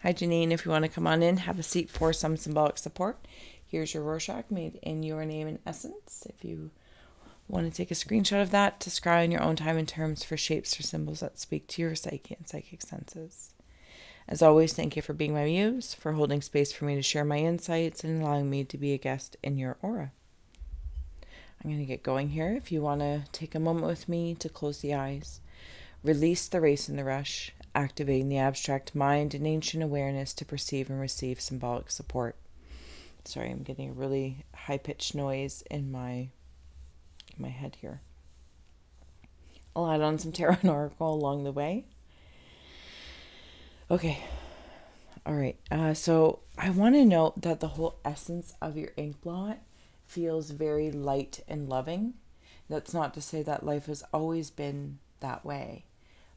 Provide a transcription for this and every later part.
Hi, Janine. If you want to come on in, have a seat for some symbolic support. Here's your Rorschach made in your name and essence. If you want to take a screenshot of that to scry in your own time and terms for shapes or symbols that speak to your psyche and psychic senses. As always, thank you for being my muse, for holding space for me to share my insights and allowing me to be a guest in your aura. I'm going to get going here. If you want to take a moment with me to close the eyes, release the race and the rush, activating the abstract mind and ancient awareness to perceive and receive symbolic support. Sorry, I'm getting a really high-pitched noise in my head here. I'll add on some tarot and oracle along the way. Okay. All right. So I want to note that the whole essence of your ink blot feels very light and loving. That's not to say that life has always been that way,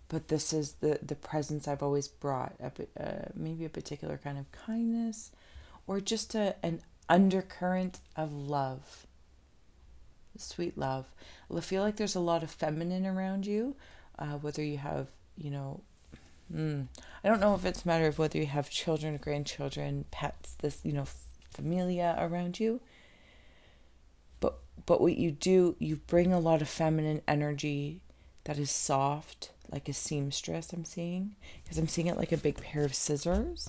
but this is the presence I've always brought, maybe a particular kind of kindness or just an undercurrent of love, sweet love. I feel like there's a lot of feminine around you, whether you have, I don't know if it's a matter of whether you have children, grandchildren, pets, this, familia around you. But what you do, you bring a lot of feminine energy that is soft, like a seamstress I'm seeing. Because I'm seeing it like a big pair of scissors.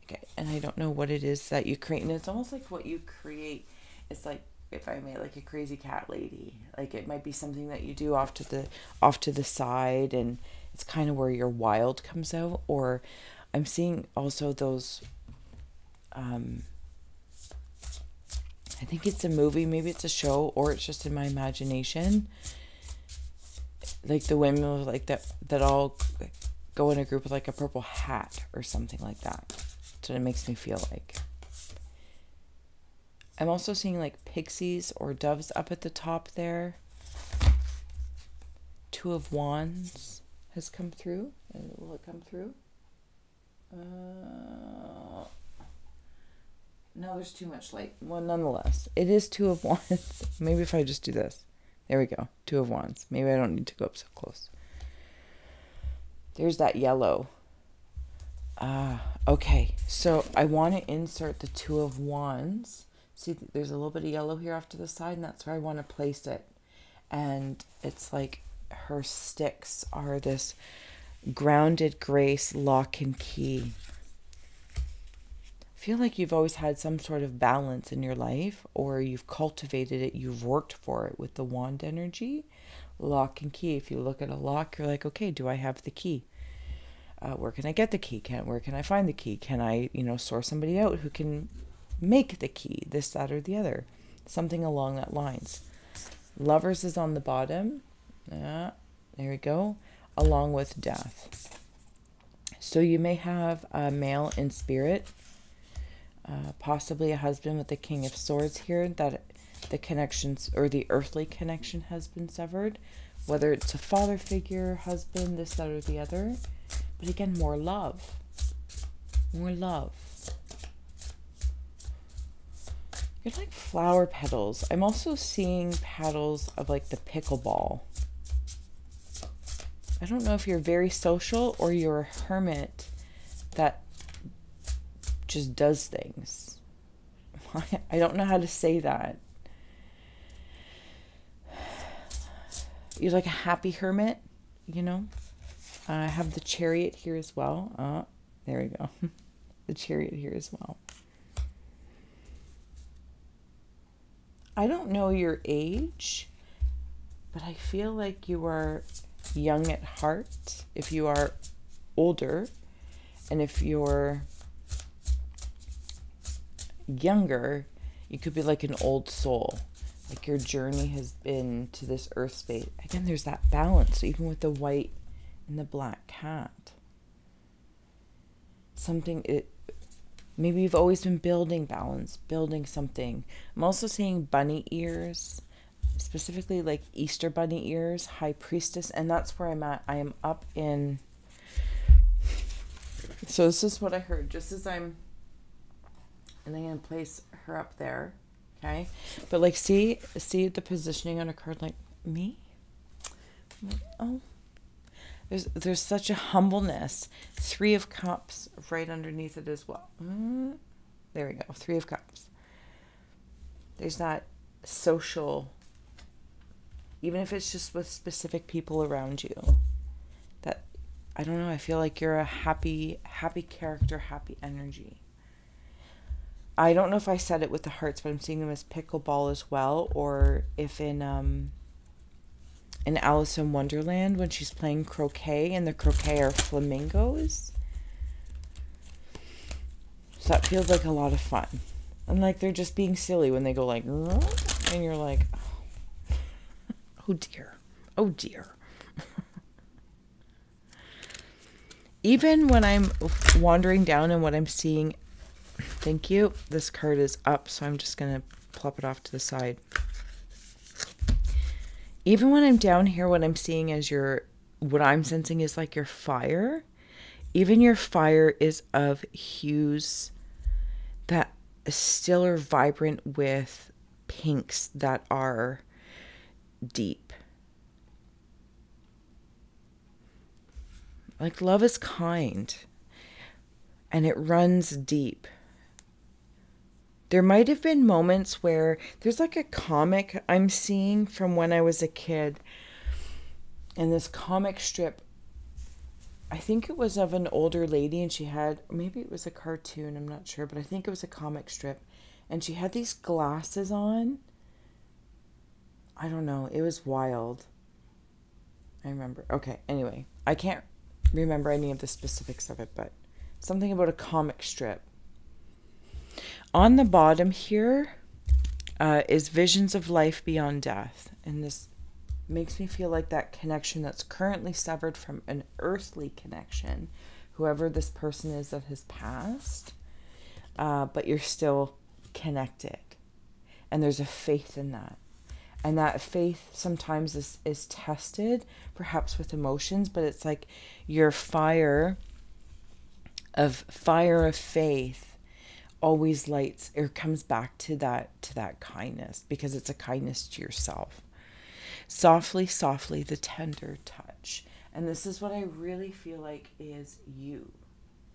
Okay, and I don't know what it is that you create. And it's almost like what you create. It's like, if I may, like a crazy cat lady. Like it might be something that you do off to the side, and it's kind of where your wild comes out. Or I'm seeing also those, I think it's a movie, maybe it's a show, or it's just in my imagination. Like the women like that all go in a group with like a purple hat or something like that. That's what it makes me feel like. I'm also seeing like pixies or doves up at the top there. Two of Wands has come through. Will it come through? No, there's too much light. Well, nonetheless, it is Two of Wands. Maybe if I just do this. There we go. Two of Wands. Maybe I don't need to go up so close. There's that yellow. Okay. So I want to insert the Two of Wands. See, there's a little bit of yellow here off to the side, and that's where I want to place it. And it's like her sticks are this grounded grace, lock and key. I feel like you've always had some sort of balance in your life, or you've cultivated it, you've worked for it with the wand energy. Lock and key. If you look at a lock, you're like, okay, do I have the key? Where can I get the key? Where can I find the key? Can I, source somebody out who can make the key, this, that, or the other? Something along that lines. Lovers is on the bottom. There we go. Along with death. So you may have a male in spirit. Possibly a husband with the King of Swords here, that the connections or the earthly connection has been severed, whether it's a father figure, husband, this, that, or the other. But again, more love. More love. You're like flower petals. I'm also seeing petals of like the pickleball. I don't know if you're very social or you're a hermit that just does things. I don't know how to say that. You're like a happy hermit, I have the Chariot here as well. There we go. The Chariot here as well. I don't know your age, but I feel like you are young at heart. If you are older, and if you're younger, you could be like an old soul. Like your journey has been to this earth space. Again, there's that balance, even with the white and the black cat. Maybe you've always been building balance, building something. I'm also seeing bunny ears, specifically like Easter bunny ears, High Priestess, and that's where I'm at. I am up in... So this is what I heard, just as I'm... And I'm going to place her up there, okay? But like, see the positioning on a card, like, me? Like, oh. There's such a humbleness. 3 of Cups right underneath it as well. There we go. 3 of Cups. There's that social, even if it's just with specific people around you, that, I don't know, I feel like you're a happy character, happy energy. I don't know if I said it with the hearts, but I'm seeing them as pickleball as well, or if in Alice in Wonderland when she's playing croquet and the croquet are flamingos. So that feels like a lot of fun. And like they're just being silly when they go like, and you're like, oh dear, oh dear. Even when I'm wandering down and what I'm seeing, thank you, this card is up, so I'm just going to plop it off to the side. Even when I'm down here, what I'm seeing as what I'm sensing is like your fire. Even your fire is of hues that still are vibrant with pinks that are deep. Like love is kind and it runs deep. There might have been moments where there's like a comic I'm seeing from when I was a kid. And this comic strip, I think it was of an older lady and she had, maybe it was a cartoon, I'm not sure, but I think it was a comic strip. And she had these glasses on. I don't know. It was wild. I remember. Okay, anyway. I can't remember any of the specifics of it, but something about a comic strip. On the bottom here is visions of life beyond death. And this makes me feel like that connection that's currently severed from an earthly connection, whoever this person is that has passed, but you're still connected. And there's a faith in that. And that faith sometimes is tested, perhaps with emotions, but it's like your fire of faith always lights or comes back to that kindness, because it's a kindness to yourself. Softly, softly, the tender touch. And this is what I really feel like is you.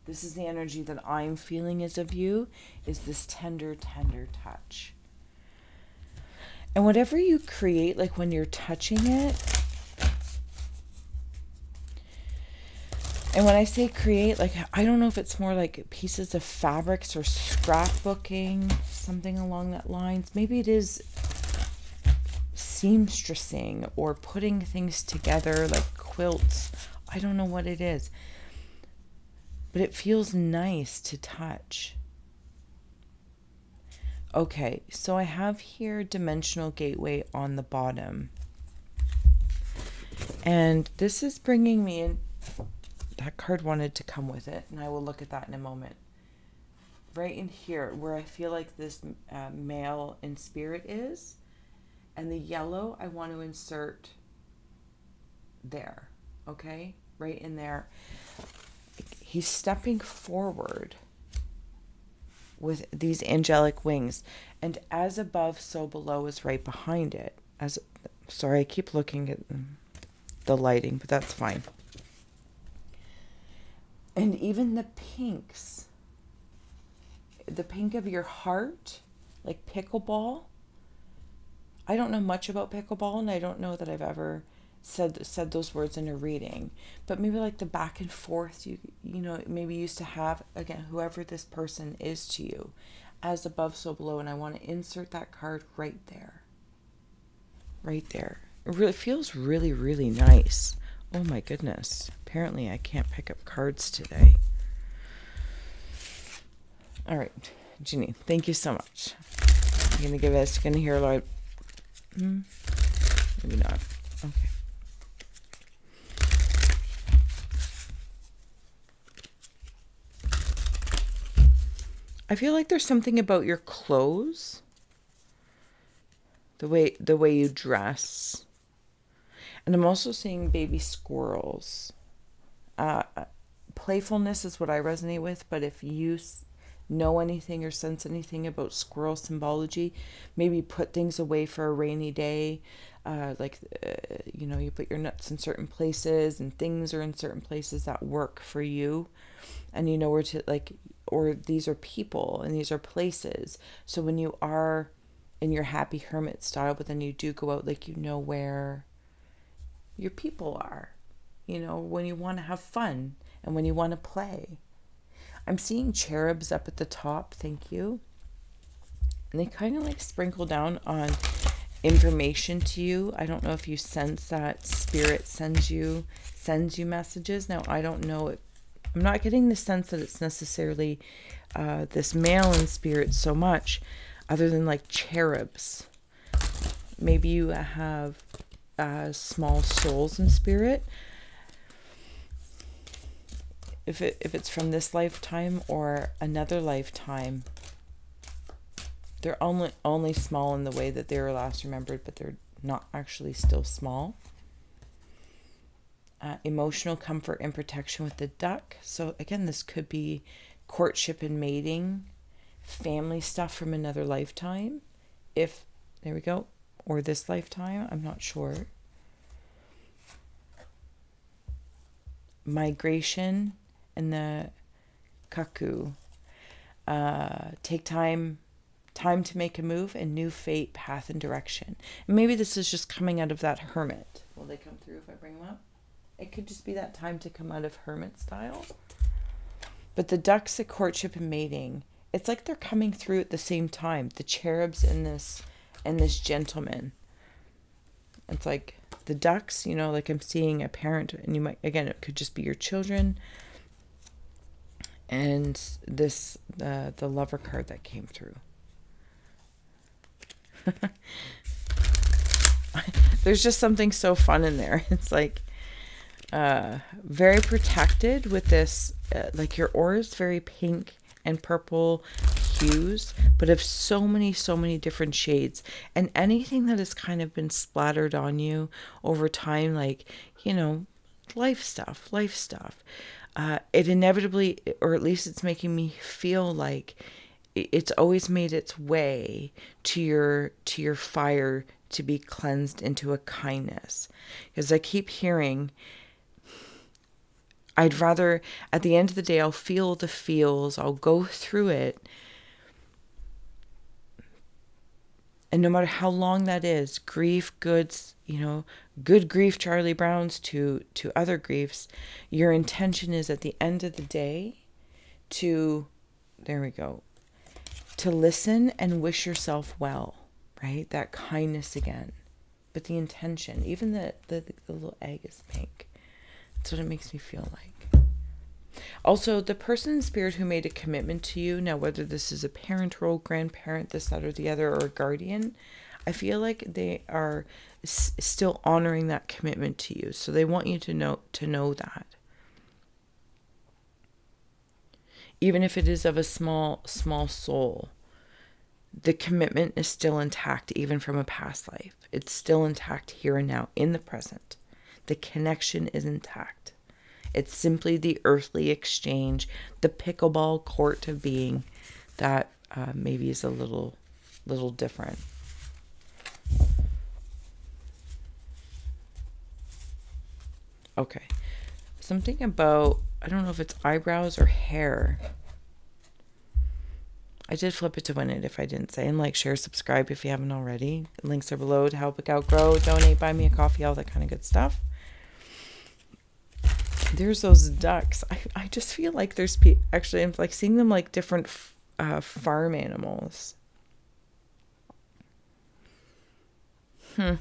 This is the energy that I'm feeling is of you, is this tender, tender touch. And whatever you create, like when you're touching it, and when I say create, like, I don't know if it's more like pieces of fabrics or scrapbooking, something along that lines. Maybe it is seamstressing or putting things together like quilts. I don't know what it is. But it feels nice to touch. Okay, so I have here Dimensional Gateway on the bottom. And this is bringing me in. That card wanted to come with it, and I will look at that in a moment. Right in here, where I feel like this male in spirit is, and the yellow I want to insert there, okay? Right in there. He's stepping forward with these angelic wings, and as above, so below is right behind it. Sorry, I keep looking at the lighting, but that's fine. And even the pinks, the pink of your heart, like pickleball. I don't know much about pickleball, and I don't know that I've ever said those words in a reading, but maybe like the back and forth you know, maybe used to have, again, whoever this person is to you, as above, so below. And I want to insert that card right there. Right there. It really feels really, really nice. Oh my goodness. Apparently I can't pick up cards today. All right, Janine, thank you so much. I'm going to give us, going to hear a lot. Maybe not. Okay. I feel like there's something about your clothes, the way you dress. And I'm also seeing baby squirrels. Playfulness is what I resonate with, but if you know anything or sense anything about squirrel symbology, maybe put things away for a rainy day. you know, you put your nuts in certain places and things are in certain places that work for you, and you know where to, like, or these are people and these are places. So when you are in your happy hermit style, but then you do go out, like, you know where your people are, you know, when you want to have fun and when you want to play. I'm seeing cherubs up at the top, thank you. And they kind of like sprinkle down on information to you. I don't know if you sense that spirit sends you messages. Now, I don't know it. I'm not getting the sense that it's necessarily this male in spirit so much, other than like cherubs. Maybe you have small souls in spirit. If it's from this lifetime or another lifetime, they're only small in the way that they were last remembered, but they're not actually still small. Emotional comfort and protection with the duck. So again, this could be courtship and mating, family stuff from another lifetime. If, there we go, or this lifetime, I'm not sure. Migration and the cuckoo. Take time to make a move, and new fate, path, and direction. And maybe this is just coming out of that hermit. Will they come through if I bring them up? It could just be that time to come out of hermit style. But the ducks at courtship and mating, it's like they're coming through at the same time. The cherubs and this gentleman. It's like the ducks, you know, like I'm seeing a parent, and you might, again, it could just be your children. And this, the lover card that came through. There's just something so fun in there. It's like very protected with this, like your aura is very pink and purple hues, but of so many different shades. And anything that has kind of been splattered on you over time, like, you know, life stuff, it inevitably, or at least it's making me feel like it's always made its way to your fire to be cleansed into a kindness. Because I keep hearing, I'd rather, at the end of the day, I'll feel the feels, I'll go through it, and no matter how long that is, grief, goods, you know, good grief, Charlie Brown's, to other griefs, your intention is at the end of the day to, there we go, to listen and wish yourself well, right? That kindness again. But the intention, even the little egg is pink. That's what it makes me feel like. Also, the person in spirit who made a commitment to you, now whether this is a parent role, grandparent, this, that, or the other, or a guardian, I feel like they are still honoring that commitment to you. So they want you to know that. Even if it is of a small soul, the commitment is still intact, even from a past life. It's still intact here and now, in the present. The connection is intact. It's simply the earthly exchange, the pickleball court of being that maybe is a little different. Okay. Something about, I don't know if it's eyebrows or hair. I did flip it to win it if I didn't say. And like, share, subscribe if you haven't already. The links are below to help it out grow, donate, buy me a coffee, all that kind of good stuff. There's those ducks. I just feel like there's actually, I'm like seeing them like different farm animals. I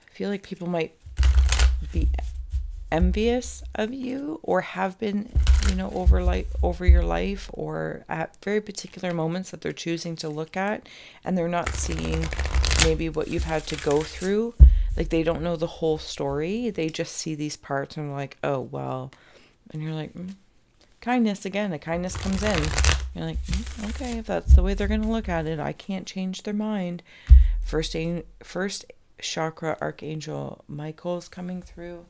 feel like people might be envious of you, or have been, you know, over your life, or at very particular moments that they're choosing to look at, and they're not seeing maybe what you've had to go through. Like, they don't know the whole story. They just see these parts and they're like, oh, well. And you're like, kindness again. The kindness comes in. You're like, okay, if that's the way they're going to look at it, I can't change their mind. First chakra archangel Michael's coming through.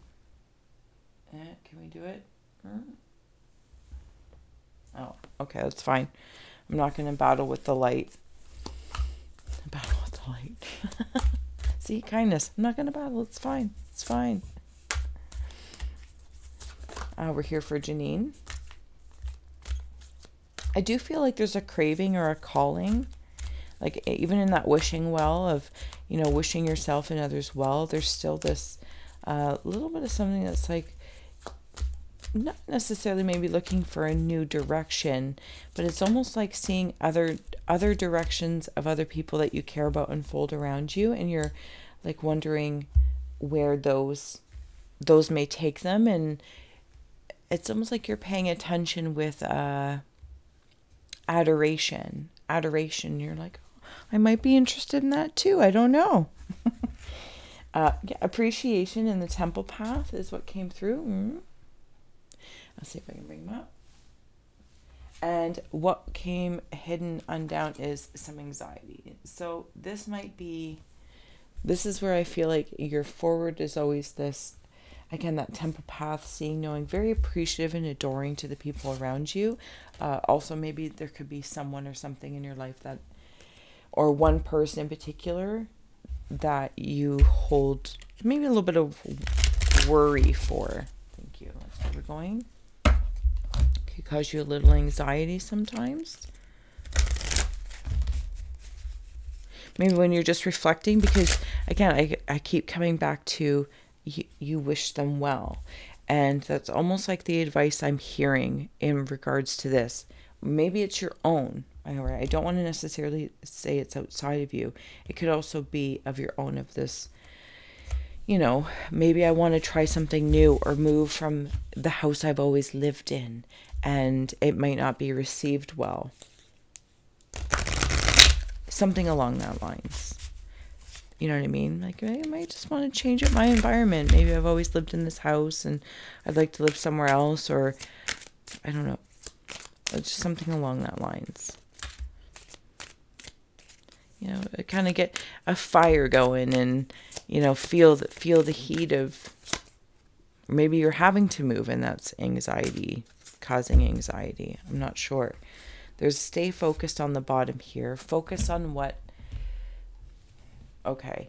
Can we do it? Oh, okay, that's fine. I'm not going to battle with the light. light. See, kindness. I'm not going to battle. It's fine. It's fine. We're here for Janine. I do feel like there's a craving or a calling. Like even in that wishing well of, you know, wishing yourself and others well, there's still this little bit of something that's like not necessarily maybe looking for a new direction, but it's almost like seeing other directions of other people that you care about unfold around you, and you're like wondering where those may take them. And it's almost like you're paying attention with adoration. You're like, oh, I might be interested in that too. I don't know. Yeah, appreciation in the temple path is what came through. Let's see if I can bring them up. And what came hidden undown is some anxiety. So this is where I feel like your forward is always this, again, that temple path, seeing, knowing, very appreciative and adoring to the people around you. Also, maybe there could be someone or something in your life that, or one person in particular that you hold maybe a little bit of worry for. Thank you. That's where we're going. Could cause you a little anxiety sometimes. Maybe when you're just reflecting, because again, I keep coming back to you wish them well. And that's almost like the advice I'm hearing in regards to this. Maybe it's your own. I don't want to necessarily say it's outside of you. It could also be of your own, of this, you know, maybe I want to try something new or move from the house I've always lived in, and it might not be received well. Something along that lines. You know what I mean? Like, I might just want to change up my environment. Maybe I've always lived in this house and I'd like to live somewhere else, or I don't know. It's just something along that lines. You know, kind of get a fire going and, you know, feel the heat of, maybe you're having to move and that's anxiety, causing anxiety. I'm not sure. There's stay focused on the bottom here. Focus on what. Okay,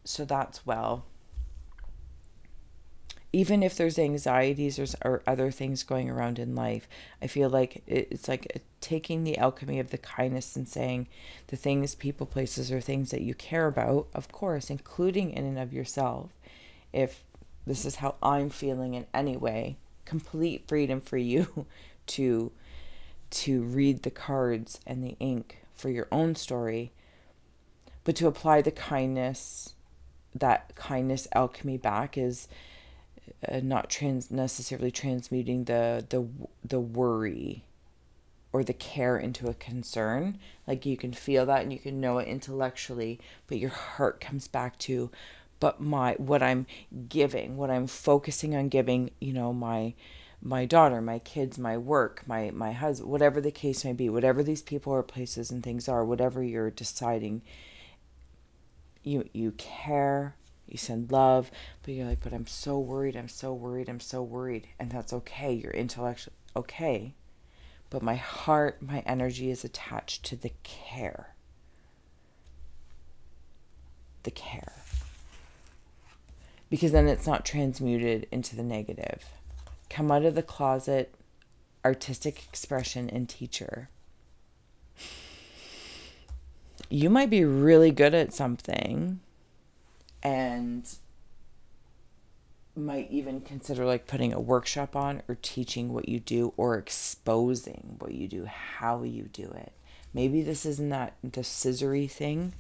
so that's well. Even if there's anxieties or other things going around in life, I feel like it's like taking the alchemy of the kindness and saying the things, people, places, or things that you care about, of course, including in and of yourself. If this is how I'm feeling in any way, complete freedom for you to read the cards and the ink for your own story, but to apply the kindness, that kindness alchemy back is not necessarily transmuting the worry or the care into a concern. Like, you can feel that and you can know it intellectually, but your heart comes back to, but what I'm giving, what I'm focusing on giving, you know, my daughter, my kids, my work, my husband, whatever the case may be, whatever these people or places and things are, whatever you're deciding, you care, you send love, but you're like, but I'm so worried, I'm so worried, I'm so worried. And that's okay. You're intellectually okay. But my heart, my energy is attached to the care. The care. Because then it's not transmuted into the negative. Come out of the closet, artistic expression, and teacher. You might be really good at something and might even consider like putting a workshop on or teaching what you do or exposing what you do, how you do it. Maybe this isn't that the scissory thing.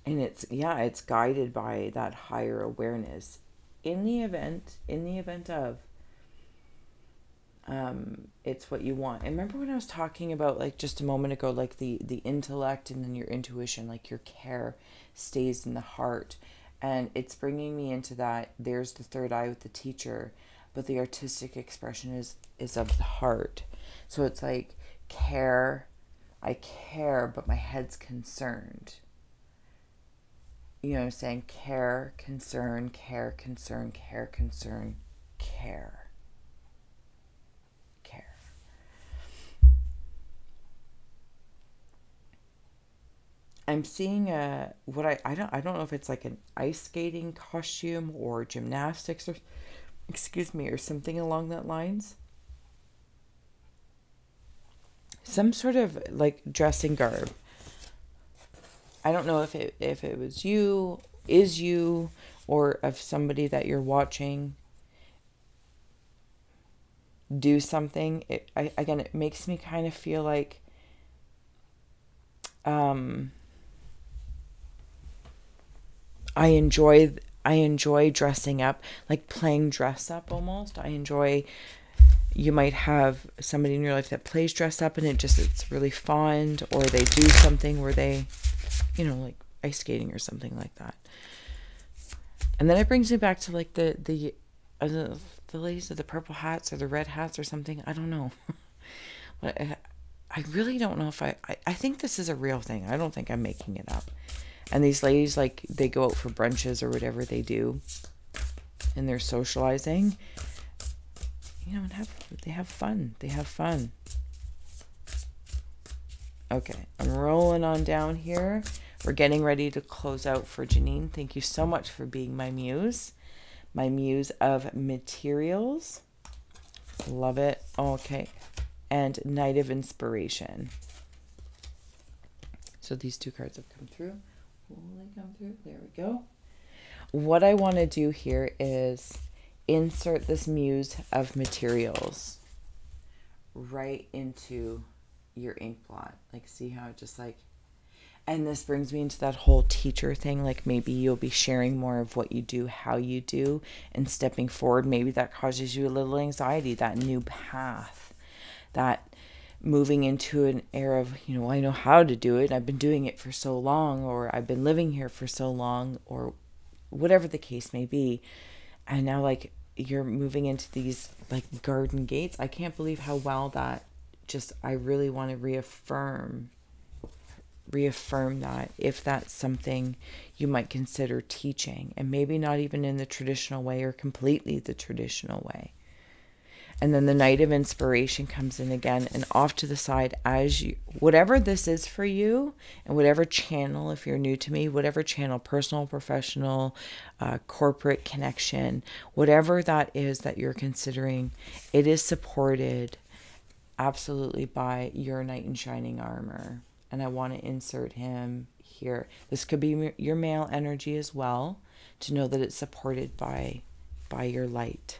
And it's guided by that higher awareness. In the event of it's what you want. And remember when I was talking about, like, just a moment ago, like the intellect and then your intuition, like your care stays in the heart. And it's bringing me into that, there's the third eye with the teacher, but the artistic expression is of the heart. So it's like care, I care, but my head's concerned. You know what I'm saying? Care, concern, care, concern, care, concern, care. I'm seeing I don't know if it's like an ice skating costume or gymnastics or excuse me, or something along that lines. Some sort of like dressing garb. I don't know if it was you, is you, or of somebody that you're watching do something. Again, it makes me kind of feel like I enjoy dressing up, like playing dress up almost. I enjoy, you might have somebody in your life that plays dress up and it's really fun, or they do something where they, like ice skating or something like that. And then it brings me back to like the ladies with the purple hats or the red hats or something. I don't know. But I really don't know if I think this is a real thing. I don't think I'm making it up. And these ladies, like, they go out for brunches or whatever they do, and they're socializing, and they have fun. They have fun. Okay, I'm rolling on down here. We're getting ready to close out for Janine. Thank you so much for being my muse of materials. Love it. Okay, and Knight of Inspiration. So these two cards have come through. Will they come through? There we go. What I want to do here is insert this muse of materials right into your ink blot. Like, see how it just like, and this brings me into that whole teacher thing. Like, maybe you'll be sharing more of what you do, how you do, and stepping forward. Maybe that causes you a little anxiety, that new path, that moving into an era of, I know how to do it. I've been doing it for so long, or I've been living here for so long, or whatever the case may be. And now, like, you're moving into these like garden gates. I can't believe how well that just, I really want to reaffirm that, if that's something you might consider teaching, and maybe not even in the traditional way or completely the traditional way. And then the Knight of Inspiration comes in again, and off to the side, as you, whatever this is for you, and whatever channel, if you're new to me, whatever channel, personal, professional, corporate connection, whatever that is that you're considering, it is supported absolutely by your knight in shining armor. And I want to insert him here. This could be your male energy as well, to know that it's supported by your light.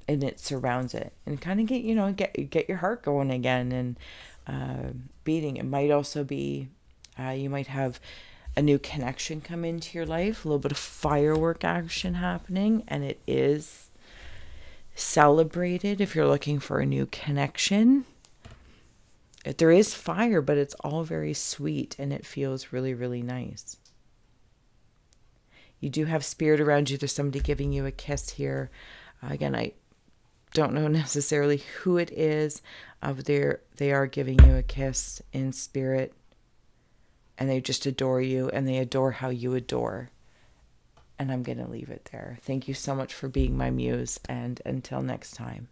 And it surrounds it, and kind of get your heart going again and beating. It might also be you might have a new connection come into your life, a little bit of firework action happening, and it is celebrated if you're looking for a new connection. There is fire, but it's all very sweet, and it feels really, really nice. You do have spirit around you. There's somebody giving you a kiss here. Again, I don't know necessarily who it is. They are giving you a kiss in spirit, and they just adore you, and they adore how you adore. And I'm going to leave it there. Thank you so much for being my muse, and until next time.